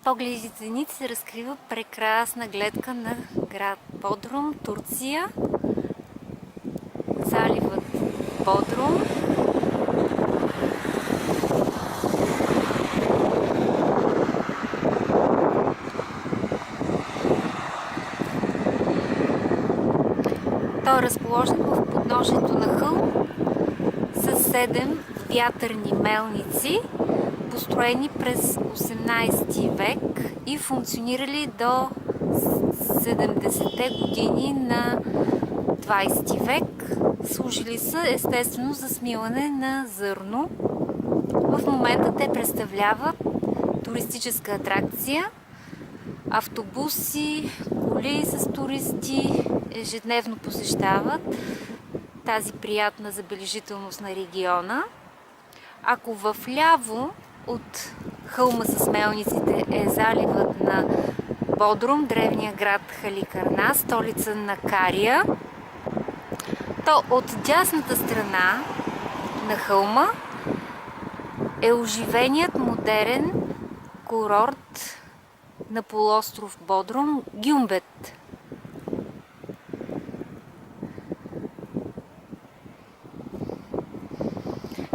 погледите ни се разкрива прекрасна гледка на град Бодрум, Турция. Заливът Бодрум. Той е разположен в подножието на хълм с 7 вятърни мелници, построени през 18 век и функционирали до 70-те години на 20 век. Служили са естествено за смилане на зърно. В момента те представляват туристическа атракция. Автобуси, коли с туристи ежедневно посещават тази приятна забележителност на региона. Ако вляво от хълма с мелниците е заливът на Бодрум, древния град Халикарна, столица на Кария, то от дясната страна на хълма е оживеният модерен курорт на полуостров Бодрум Гюмбет.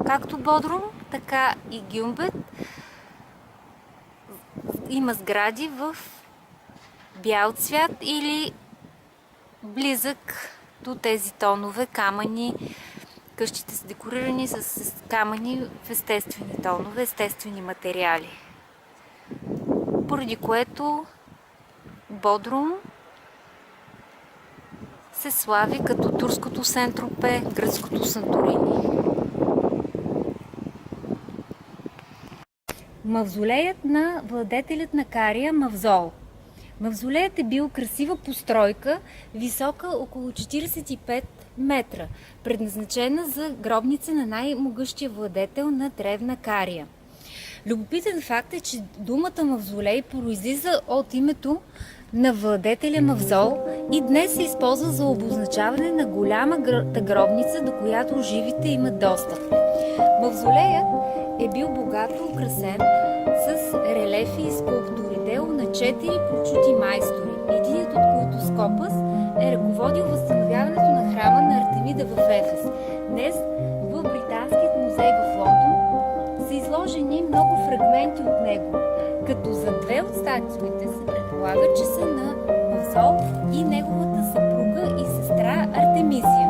Както Бодрум, така и Гюмбет има сгради в бял цвят или близък до тези тонове камъни. Къщите са декорирани с камъни в естествени тонове, естествени материали. Поради което Бодрум се слави като турското Сен-Тропе, гръцкото Санторини. Мавзолеят на владетелят на Кария Мавзол. Мавзолеят е бил красива постройка, висока около 45 метра, предназначена за гробница на най-могъщия владетел на древна Кария. Любопитен факт е, че думата Мавзолей произлиза от името на владетеля Мавзол и днес се използва за обозначаване на голямата гробница, до която живите имат достъп. Мавзолеят е бил богато украсен с релефи и скулптури, дело на 4 прочути майстори, единият от които Скопас е ръководил възстановяването на храма на Артемида в Ефес. Днес в Британският музей в Лондон са изложени много фрагменти от него, като за 2 от статуите се предполага, че са на Мавзол и неговата съпруга и сестра Артемизия.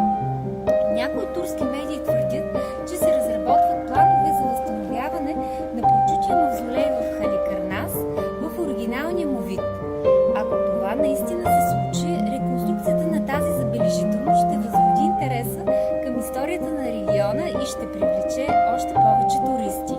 Някои турски медии твърдят, че се разработват планове за възстановяване на прочутия мавзолей в Халикарнас в оригиналния му вид. Ако това наистина се случи, реконструкцията на тази забележителност ще възроди интереса към историята на региона и ще привлече още повече туристи.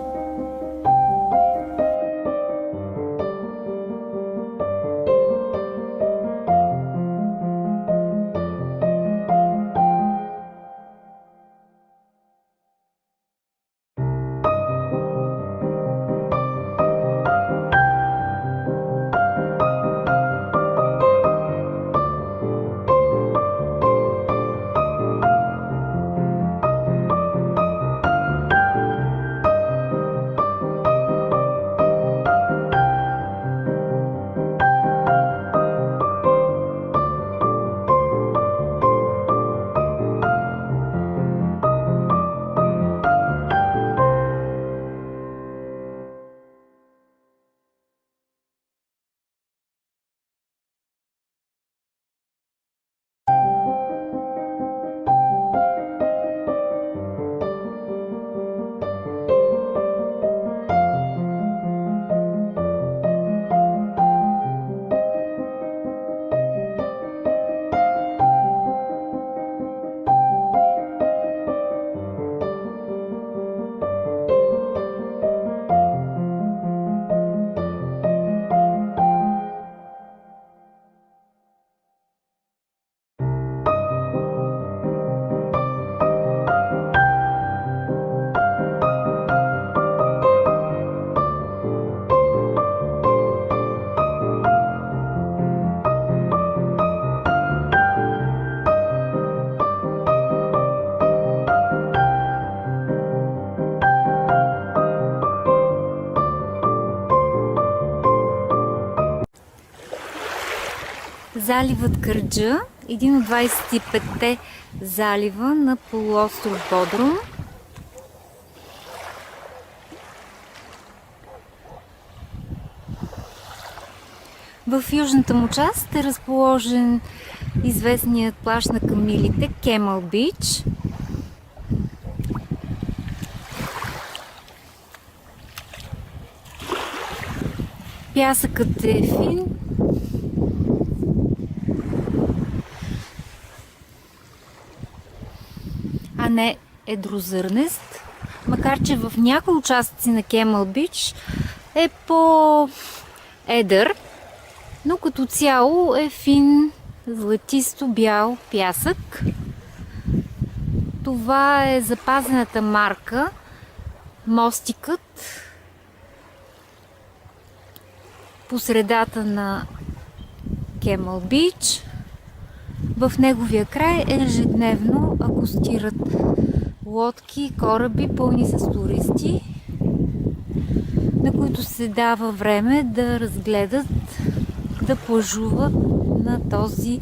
Заливът Кърджа, един от 25-те залива на полуостров Бодрум. В южната му част е разположен известният плаж на камилите Кемъл Бич. Пясъкът е фин, а не едрозърнест, макар че в някои участъци на Кемъл Бич е по-едър, но като цяло е фин, златисто бял пясък. Това е запазената марка, мостикът по средата на Кемъл Бич. В неговия край ежедневно акостират лодки, кораби, пълни с туристи, на които се дава време да разгледат, да плажуват на този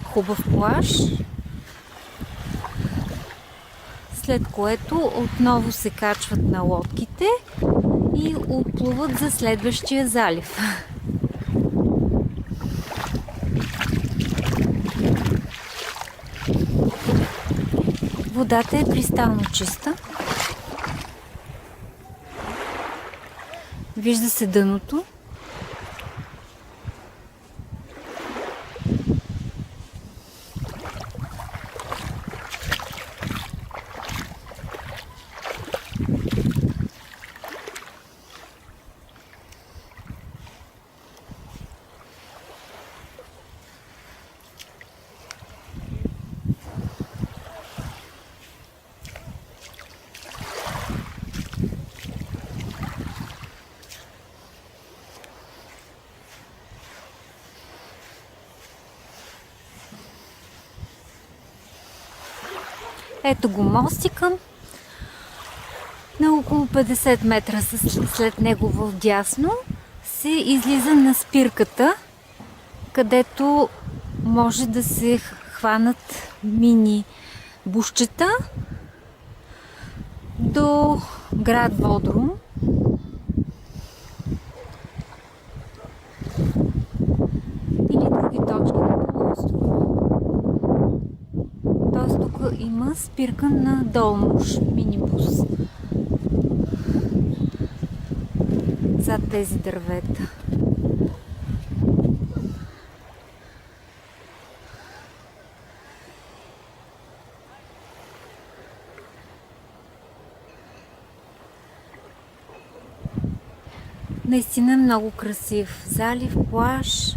хубав плаж, след което отново се качват на лодките и отплуват за следващия залив. Водата е кристално чиста. Вижда се дъното. Ето го мостика. На около 50 метра след него вдясно се излиза на спирката, където може да се хванат мини бушчета до град Бодрум. Или други точки на полуострова. Тоест тук има спирка на Долмуш минибус зад тези дървета. Наистина много красив залив, плаж.